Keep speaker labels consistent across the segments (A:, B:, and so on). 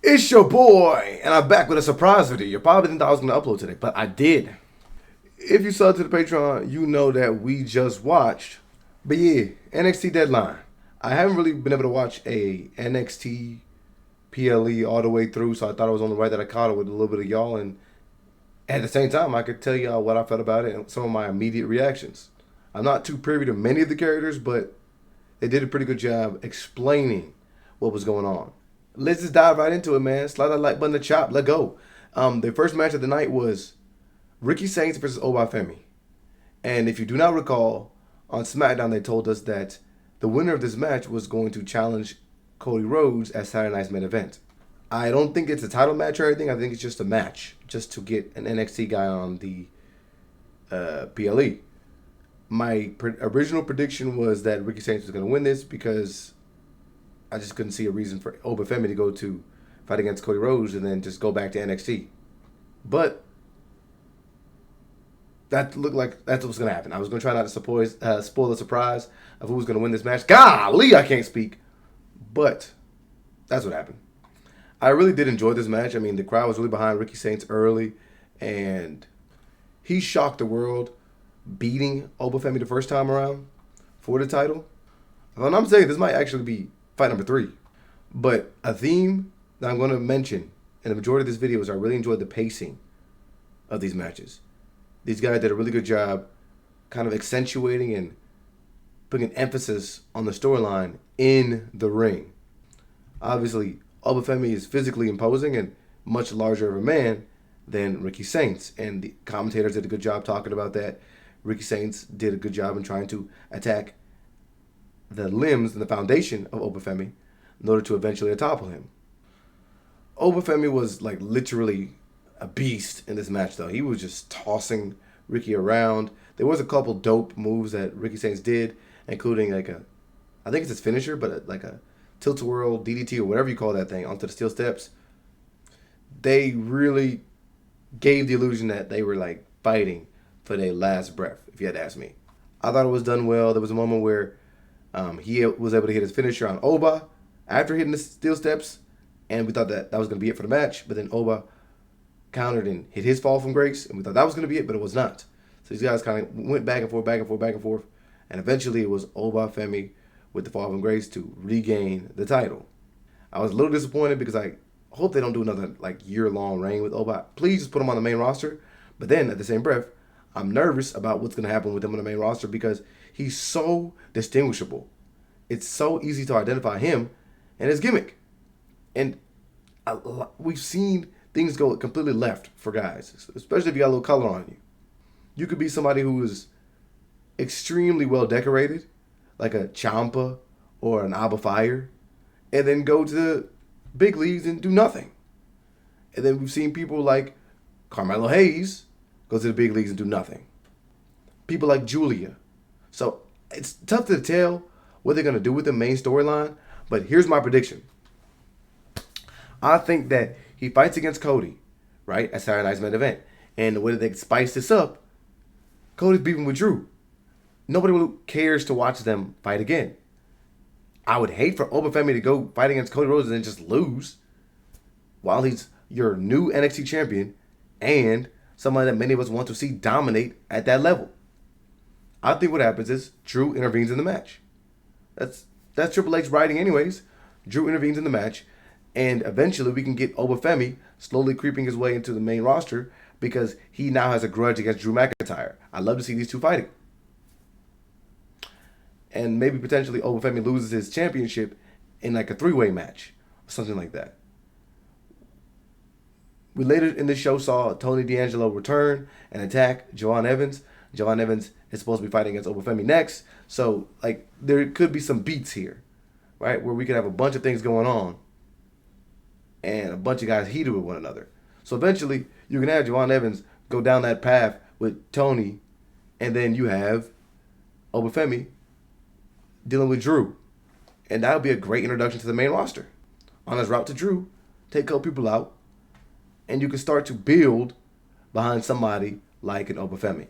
A: It's your boy, and I'm back with a surprise video. You probably didn't think I was going to upload today, but I did. If you saw to the Patreon, you know that we just watched, but yeah, NXT Deadline. I haven't really been able to watch a NXT PLE all the way through, so I thought it was only right that I caught it with a little bit of y'all, and at the same time, I could tell y'all what I felt about it and some of my immediate reactions. I'm not too privy to many of the characters, but they did a pretty good job explaining what was going on. Let's just dive right into it, man. Slide that like button to chop. Let go. The first match of the night was Ricky Saints versus FEMI. And if you do not recall, on SmackDown they told us that the winner of this match was going to challenge Cody Rhodes at Saturday Night's main event. I don't think it's a title match or anything. I think it's just a match, just to get an NXT guy on the PLE. My original prediction was that Ricky Saints was going to win this because I just couldn't see a reason for FEMI to go to fight against Cody Rhodes and then just go back to NXT. But that looked like that's what's going to happen. I was going to try not to spoil the surprise of who was going to win this match. Golly, I can't speak. But that's what happened. I really did enjoy this match. I mean, the crowd was really behind Ricky Saints early, and he shocked the world beating FEMI the first time around for the title. And I'm saying this might actually be fight number 3. But a theme that I'm going to mention in the majority of this video is I really enjoyed the pacing of these matches. These guys did a really good job kind of accentuating and putting an emphasis on the storyline in the ring. Obviously, FEMI is physically imposing and much larger of a man than Ricky Saints. And the commentators did a good job talking about that. Ricky Saints did a good job in trying to attack the limbs and the foundation of FEMI in order to eventually topple him. FEMI was like literally a beast in this match, though. He was just tossing Ricky around. There was a couple dope moves that Ricky Saints did, including like I think it's his finisher, but like a tilt-a-whirl DDT or whatever you call that thing onto the steel steps. They really gave the illusion that they were like fighting for their last breath, if you had to ask me. I thought it was done well. There was a moment where he was able to hit his finisher on Oba after hitting the steel steps, and we thought that was going to be it for the match. But then Oba countered and hit his fall from grace, and we thought that was going to be it, but it was not. So these guys kind of went back and forth, and eventually it was FEMI with the fall from grace to regain the title. I was a little disappointed because I hope they don't do another like year-long reign with Oba. Please just put him on the main roster. But then at the same breath, I'm nervous about what's going to happen with him on the main roster because he's so distinguishable. It's so easy to identify him and his gimmick. And we've seen things go completely left for guys, especially if you got a little color on you. You could be somebody who is extremely well decorated, like a Ciampa or an Alba Fire, and then go to the big leagues and do nothing. And then we've seen people like Carmelo Hayes go to the big leagues and do nothing. People like Julia. So it's tough to tell what they're going to do with the main storyline, but here's my prediction. I think that he fights against Cody, right, at Saturday Night's main event. And the way that they spice this up, Cody's beefing with Drew. Nobody really cares to watch them fight again. I would hate for FEMI to go fight against Cody Rhodes and then just lose while he's your new NXT champion and somebody that many of us want to see dominate at that level. I think what happens is Drew intervenes in the match. That's Triple H writing anyways. Drew intervenes in the match, and eventually we can get FEMI slowly creeping his way into the main roster because he now has a grudge against Drew McIntyre. I'd love to see these two fighting. And maybe potentially FEMI loses his championship in like a 3-way match or something like that. We later in the show saw Tony D'Angelo return and attack Joanne Evans. Joanne Evans is supposed to be fighting against FEMI next. So like there could be some beats here, right? Where we could have a bunch of things going on and a bunch of guys heated with one another. So eventually you can have Joanne Evans go down that path with Tony, and then you have FEMI dealing with Drew. And that would be a great introduction to the main roster. On his route to Drew, take a couple people out, and you can start to build behind somebody like an FEMI.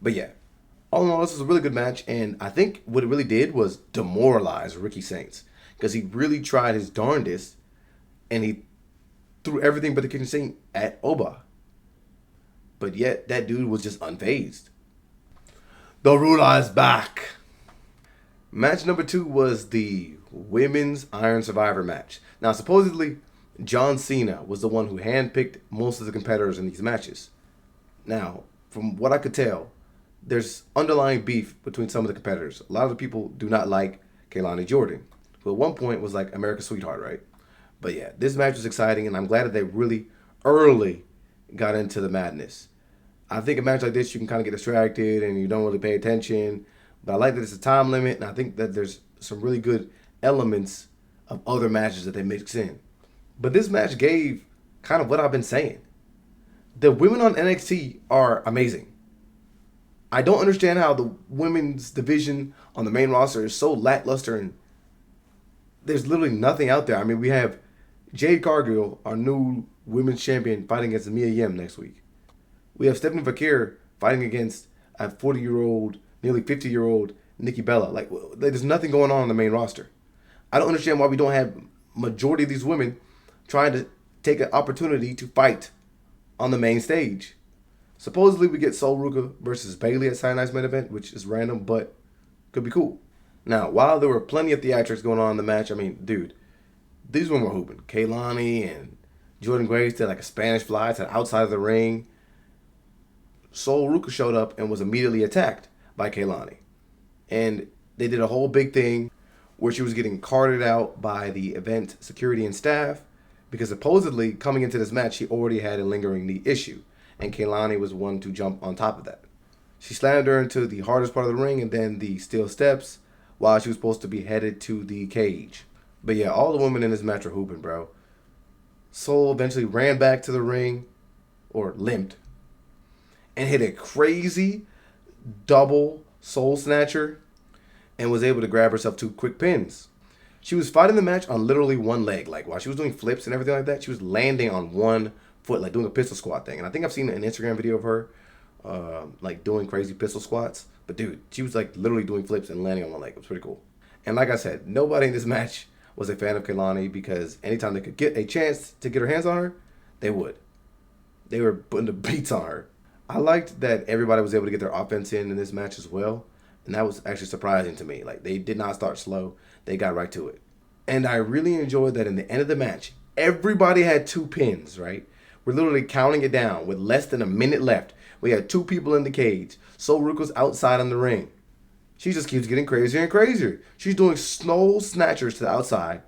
A: But yeah, all in all, this was a really good match, and I think what it really did was demoralize Ricky Saints because he really tried his darndest, and he threw everything but the kitchen sink at Oba. But yet, that dude was just unfazed. The ruler is back. Match number 2 was the Women's Iron Survivor match. Now, supposedly, John Cena was the one who handpicked most of the competitors in these matches. Now, from what I could tell, there's underlying beef between some of the competitors. A lot of the people do not like Kehlani Jordan, who at one point was like America's sweetheart, right? But yeah, this match was exciting, and I'm glad that they really early got into the madness. I think a match like this, you can kind of get distracted and you don't really pay attention. But I like that it's a time limit, and I think that there's some really good elements of other matches that they mix in. But this match gave kind of what I've been saying. The women on NXT are amazing. I don't understand how the women's division on the main roster is so lackluster, and there's literally nothing out there. I mean, we have Jade Cargill, our new women's champion, fighting against Mia Yim next week. We have Stephanie Fakir fighting against a 40-year-old, nearly 50-year-old Nikki Bella. Like, there's nothing going on the main roster. I don't understand why we don't have majority of these women trying to take an opportunity to fight on the main stage. Supposedly we get Sol Ruka versus Bayley at Saturday Night's main event, which is random, but could be cool. Now, while there were plenty of theatrics going on in the match, I mean, dude, these women were hooping. Kehlani and Jordan Grace did like a Spanish fly to the outside of the ring. Sol Ruka showed up and was immediately attacked by Kehlani. And they did a whole big thing where she was getting carted out by the event security and staff because supposedly coming into this match, she already had a lingering knee issue. And Kehlani was one to jump on top of that. She slammed her into the hardest part of the ring and then the steel steps while she was supposed to be headed to the cage. But yeah, all the women in this match were hooping, bro. Sol eventually ran back to the ring, or limped, and hit a crazy double soul snatcher and was able to grab herself 2 quick pins. She was fighting the match on literally one leg. Like, while she was doing flips and everything like that, she was landing on one foot, like doing a pistol squat thing. And I think I've seen an Instagram video of her like doing crazy pistol squats. But dude, she was like literally doing flips and landing on one leg. It was pretty cool. And like I said, nobody in this match was a fan of Kehlani because anytime they could get a chance to get her hands on her, they would. They were putting the beats on her. I liked that everybody was able to get their offense in this match as well. And that was actually surprising to me. Like, they did not start slow. They got right to it. And I really enjoyed that in the end of the match, everybody had 2 pins, right? We're literally counting it down with less than a minute left. We had 2 people in the cage. Sol Ruka's outside on the ring. She just keeps getting crazier and crazier. She's doing snow snatchers to the outside,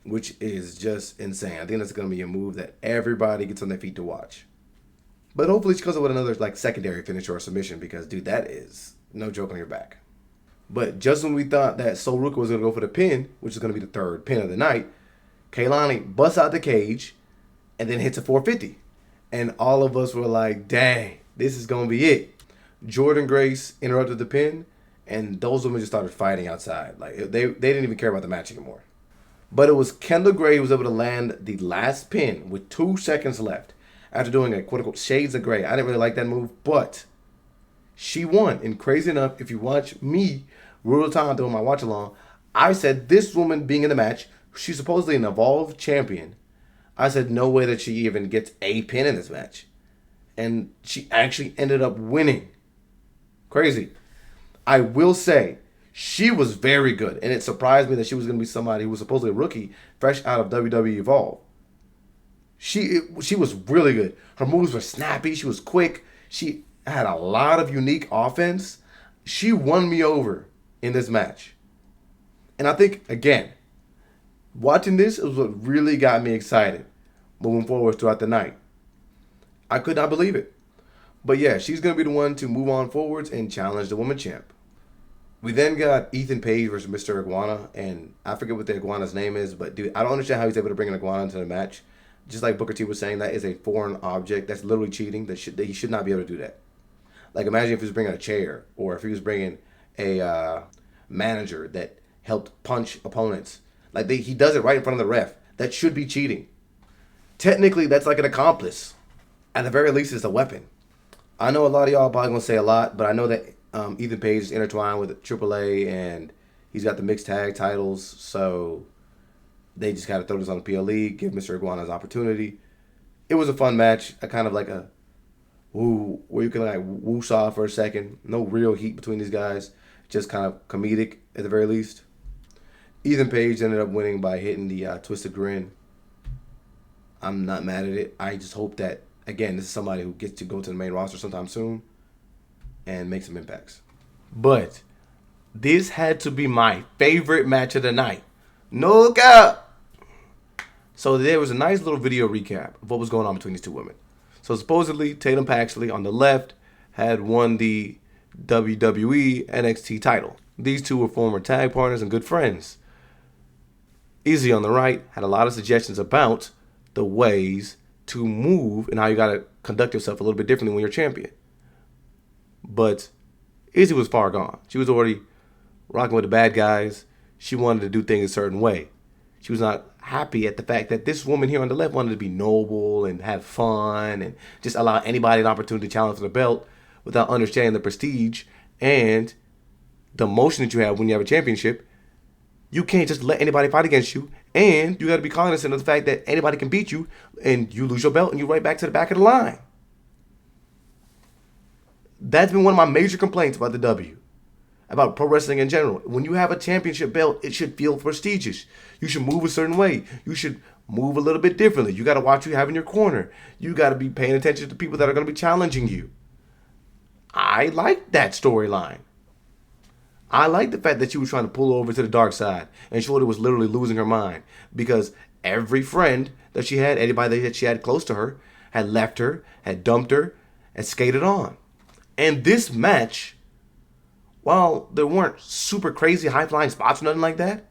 A: which is just insane. I think that's going to be a move that everybody gets on their feet to watch. But hopefully she comes up with another like secondary finish or submission because, dude, that is no joke on your back. But just when we thought that Sol Ruka was going to go for the pin, which is going to be the 3rd pin of the night, Kehlani busts out the cage and then hits a 450. And all of us were like, dang, this is going to be it. Jordan Grace interrupted the pin, and those women just started fighting outside. Like, they didn't even care about the match anymore. But it was Kendall Gray who was able to land the last pin with 2 seconds left after doing a quote-unquote shades of gray. I didn't really like that move, but she won. And crazy enough, if you watch me, Rule of Time, doing my watch-along, I said this woman being in the match, she's supposedly an Evolved champion. I said no way that she even gets a pin in this match. And she actually ended up winning. Crazy. I will say, she was very good. And it surprised me that she was going to be somebody who was supposedly a rookie, fresh out of WWE Evolve. She was really good. Her moves were snappy. She was quick. She had a lot of unique offense. She won me over in this match. And I think, again, watching this is what really got me excited moving forward throughout the night. I could not believe it. But yeah, she's going to be the one to move on forwards and challenge the woman champ. We then got Ethan Page versus Mr. Iguana. And I forget what the Iguana's name is, but dude, I don't understand how he's able to bring an Iguana into the match. Just like Booker T was saying, that is a foreign object. That's literally cheating. That he should not be able to do that. Like, imagine if he was bringing a chair, or if he was bringing a manager that helped punch opponents. Like, he does it right in front of the ref. That should be cheating. Technically, that's like an accomplice. At the very least, it's a weapon. I know a lot of y'all probably going to say a lot, but I know that Ethan Page is intertwined with AAA, and he's got the mixed tag titles, so they just got to throw this on the PLE, give Mr. Iguana his opportunity. It was a fun match. A kind of like a woo, where you can like whoosh off for a second. No real heat between these guys. Just kind of comedic at the very least. Ethan Page ended up winning by hitting the twisted grin. I'm not mad at it. I just hope that, again, this is somebody who gets to go to the main roster sometime soon and make some impacts. But this had to be my favorite match of the night. No cap. So there was a nice little video recap of what was going on between these two women. So supposedly Tatum Paxley on the left had won the WWE NXT title. These two were former tag partners and good friends. IZZI on the right had a lot of suggestions about the ways to move and how you got to conduct yourself a little bit differently when you're champion. But IZZI was far gone. She was already rocking with the bad guys. She wanted to do things a certain way. She was not happy at the fact that this woman here on the left wanted to be noble and have fun and just allow anybody an opportunity to challenge for the belt without understanding the prestige and the emotion that you have when you have a championship. You can't just let anybody fight against you, and you got to be cognizant of the fact that anybody can beat you, and you lose your belt, and you're right back to the back of the line. That's been one of my major complaints about the W, about pro wrestling in general. When you have a championship belt, it should feel prestigious. You should move a certain way. You should move a little bit differently. You got to watch who you have in your corner. You got to be paying attention to the people that are going to be challenging you. I like that storyline. I like the fact that she was trying to pull over to the dark side and Shorty was literally losing her mind because every friend that she had, anybody that she had close to her, had left her, had dumped her, and skated on. And this match, while there weren't super crazy high-flying spots or nothing like that,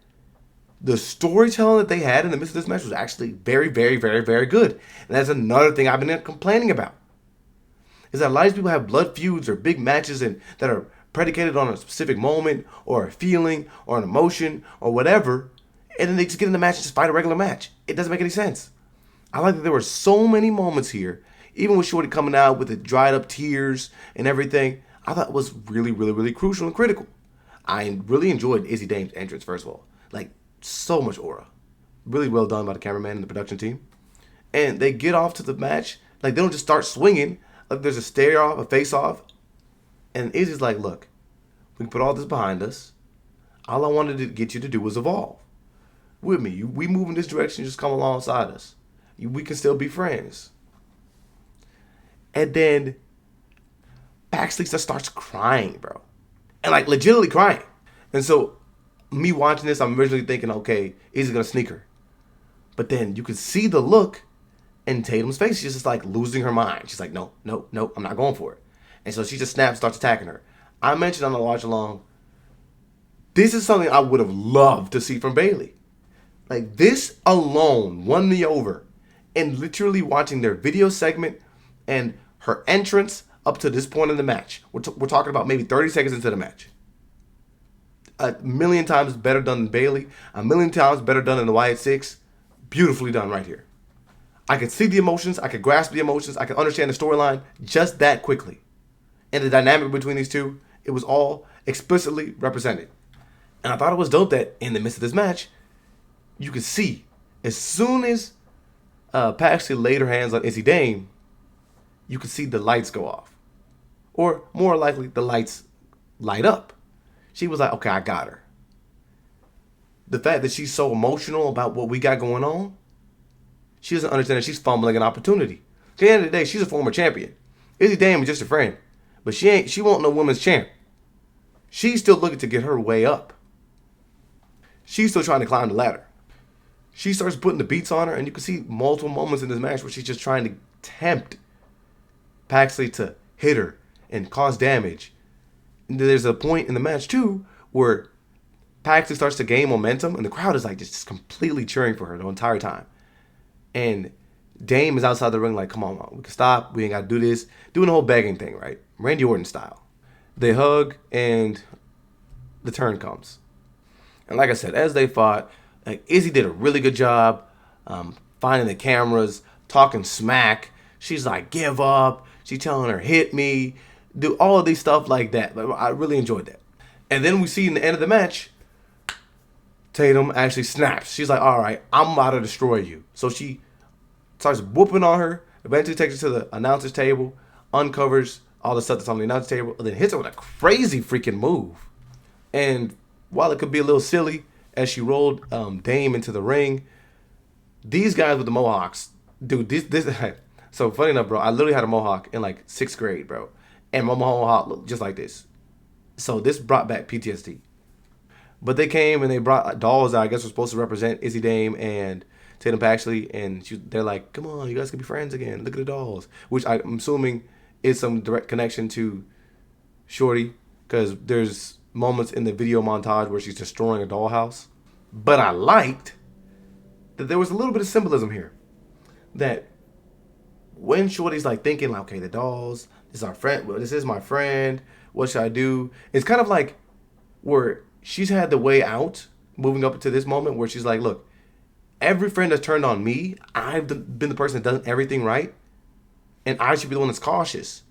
A: the storytelling that they had in the midst of this match was actually very, very, very, very good. And that's another thing I've been complaining about. Is that a lot of people have blood feuds or big matches and that are predicated on a specific moment or a feeling or an emotion or whatever, and then they just get in the match and just fight a regular match. It doesn't make any sense. I like that there were so many moments here, even with Shorty coming out with the dried up tears and everything, I thought it was really, really, really crucial and critical. I really enjoyed Izzy Dame's entrance, first of all. Like, so much aura. Really well done by the cameraman and the production team. And they get off to the match, like they don't just start swinging, like there's a stare off, a face off, and Izzy's like, look, we can put all this behind us. All I wanted to get you to do was evolve. With me. We move in this direction, just come alongside us. We can still be friends. And then Paxley just starts crying, bro. And like legitimately crying. And so me watching this, I'm originally thinking, okay, Izzy's gonna sneak her. But then you can see the look in Tatum's face. She's just like losing her mind. She's like, no, I'm not going for it. And so she just snaps, starts attacking her. I mentioned on the watch along, this is something I would have loved to see from Bayley. Like this alone won me over. And literally watching their video segment and her entrance up to this point in the match. We're talking about maybe 30 seconds into the match. A million times better done than Bayley. A million times better done than the Wyatt Six. Beautifully done right here. I could see the emotions. I could grasp the emotions. I could understand the storyline just that quickly. And the dynamic between these two, it was all explicitly represented. And I thought it was dope that in the midst of this match, you could see as soon as Paxley laid her hands on Izzy Dame, you could see the lights go off. Or more likely, the lights light up. She was like, okay, I got her. The fact that she's so emotional about what we got going on, she doesn't understand that she's fumbling an opportunity. At the end of the day, she's a former champion. Izzy Dame is just a friend. But she won't no women's champ. She's still looking to get her way up. She's still trying to climb the ladder. She starts putting the beats on her, and you can see multiple moments in this match where she's just trying to tempt Paxley to hit her and cause damage. And there's a point in the match, too, where Paxley starts to gain momentum, and the crowd is like just completely cheering for her the entire time. And Dame is outside the ring like, come on, we can stop. We ain't got to do this. Doing the whole begging thing, right? Randy Orton style. They hug, and the turn comes. And like I said, as they fought, like Izzy did a really good job finding the cameras, talking smack. She's like, give up. She's telling her, hit me. Do all of these stuff like that. I really enjoyed that. And then we see in the end of the match, Tatum actually snaps. She's like, all right, I'm about to destroy you. So she starts whooping on her. Eventually takes her to the announcer's table, uncovers all the stuff that's on the announcer's table, and then hits her with a crazy freaking move. And while it could be a little silly as she rolled Dame into the ring, these guys with the mohawks, dude, this so funny enough, bro. I literally had a mohawk in like 6th grade, bro, and my mohawk looked just like this. So this brought back PTSD. But they came and they brought dolls that I guess were supposed to represent Izzy Dame and Tatum Paxley, and they're like, "Come on, you guys can be friends again. Look at the dolls," which I'm assuming is some direct connection to Shorty, because there's moments in the video montage where she's destroying a dollhouse. But I liked that there was a little bit of symbolism here. That when Shorty's like thinking, like, okay, the dolls, this is our friend. Well, this is my friend. What should I do? It's kind of like where she's had the way out, moving up to this moment where she's like, look, every friend that's turned on me, I've been the person that does everything right, and I should be the one that's cautious.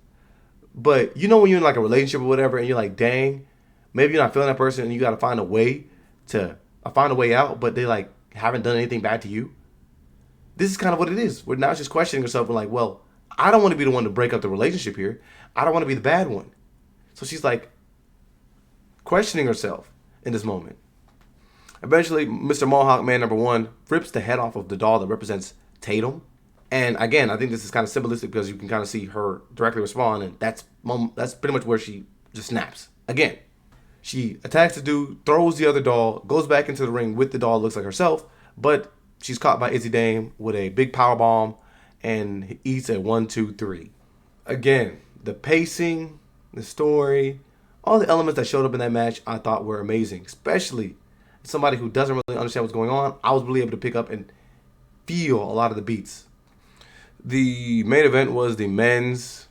A: But you know when you're in like a relationship or whatever, and you're like, dang, maybe you're not feeling that person, and you got to find a way out, but they like haven't done anything bad to you. This is kind of what it is. Where now she's questioning herself and like, well, I don't want to be the one to break up the relationship here. I don't want to be the bad one. So she's like questioning herself in this moment. Eventually, Mr. Mohawk Man number 1 rips the head off of the doll that represents Tatum. And again, I think this is kind of symbolistic because you can kind of see her directly respond, and that's pretty much where she just snaps. Again, she attacks the dude, throws the other doll, goes back into the ring with the doll, looks like herself, but she's caught by Izzy Dame with a big power bomb and eats a 1, 2, 3. Again, the pacing, the story, all the elements that showed up in that match I thought were amazing, especially somebody who doesn't really understand what's going on. I was really able to pick up and feel a lot of the beats. The main event was the men's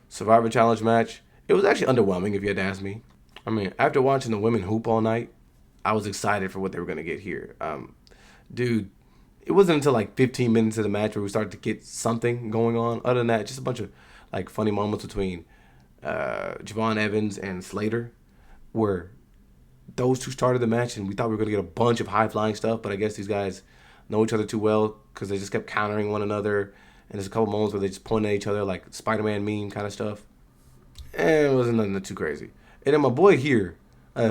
A: Survivor Challenge match. It was actually underwhelming, if you had to ask me. I mean, after watching the women hoop all night, I was excited for what they were going to get here. Dude, it wasn't until like 15 minutes of the match where we started to get something going on. Other than that, just a bunch of like funny moments between Javon Evans and Slater, where those two started the match, and we thought we were going to get a bunch of high-flying stuff, but I guess these guys know each other too well because they just kept countering one another, and there's a couple moments where they just point at each other like Spider-Man meme kind of stuff. And it wasn't nothing too crazy. And then my boy here,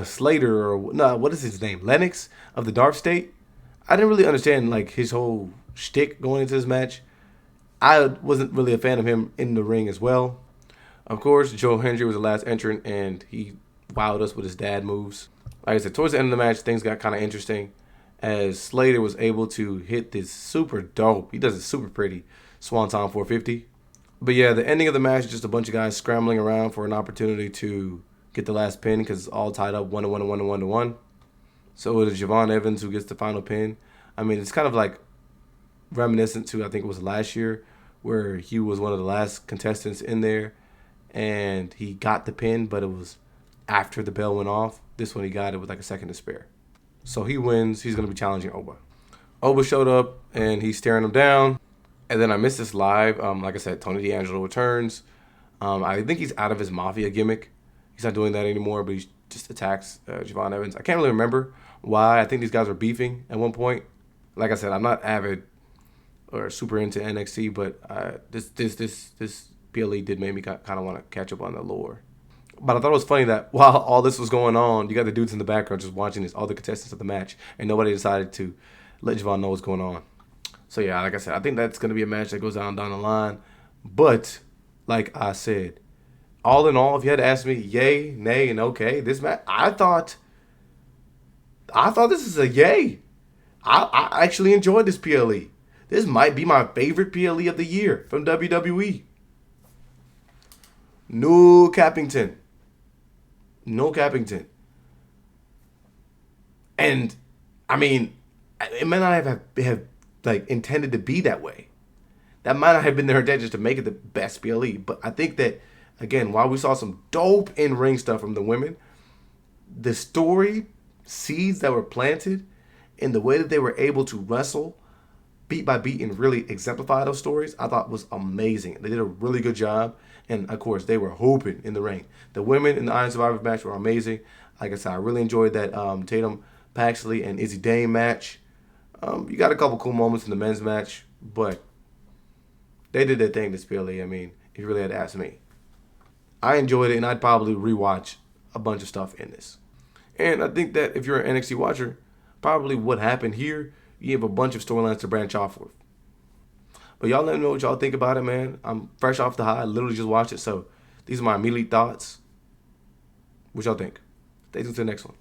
A: Slater, or no, what is his name? Lennox of the Dark State. I didn't really understand like his whole shtick going into this match. I wasn't really a fan of him in the ring as well. Of course, Joe Hendry was the last entrant, and he wowed us with his dad moves. Like I said, towards the end of the match, things got kind of interesting as Slater was able to hit this super dope, he does it super pretty, Swanton 450. But yeah, the ending of the match is just a bunch of guys scrambling around for an opportunity to get the last pin because it's all tied up 1-1 and 1-1 and 1. So it is Javon Evans who gets the final pin. I mean, it's kind of like reminiscent to, I think it was last year, where he was one of the last contestants in there and he got the pin, but it was after the bell went off. This one he got it with like a second to spare. So he wins. He's going to be challenging Oba. Oba showed up and he's staring him down. And then I missed this live. Like I said, Tony D'Angelo returns. I think he's out of his Mafia gimmick. He's not doing that anymore, but he just attacks Javon Evans. I can't really remember why. I think these guys were beefing at one point. Like I said, I'm not avid or super into NXT, but this PLE did make me kind of want to catch up on the lore. But I thought it was funny that while all this was going on, you got the dudes in the background just watching all the contestants of the match, and nobody decided to let Javon know what's going on. So yeah, like I said, I think that's going to be a match that goes down the line. But like I said, all in all, if you had to ask me, yay, nay, and okay, this match, I thought this is a yay. I actually enjoyed this PLE. This might be my favorite PLE of the year from WWE. No Cappington. And I mean, it might not have like intended to be that way. That might not have been their intention to make it the best PLE. But I think that, again, while we saw some dope in-ring stuff from the women, the story seeds that were planted and the way that they were able to wrestle beat by beat and really exemplify those stories, I thought was amazing. They did a really good job. And, of course, they were hooping in the ring. The women in the Iron Survivor match were amazing. Like I said, I really enjoyed that Tatum, Paxley, and Izzy Dame match. You got a couple cool moments in the men's match, but they did their thing this PLE. I mean, if you really had to ask me. I enjoyed it, and I'd probably rewatch a bunch of stuff in this. And I think that if you're an NXT watcher, probably what happened here, you have a bunch of storylines to branch off with. But y'all let me know what y'all think about it, man. I'm fresh off the high. I literally just watched it, so these are my immediate thoughts. What y'all think? Stay tuned to the next one.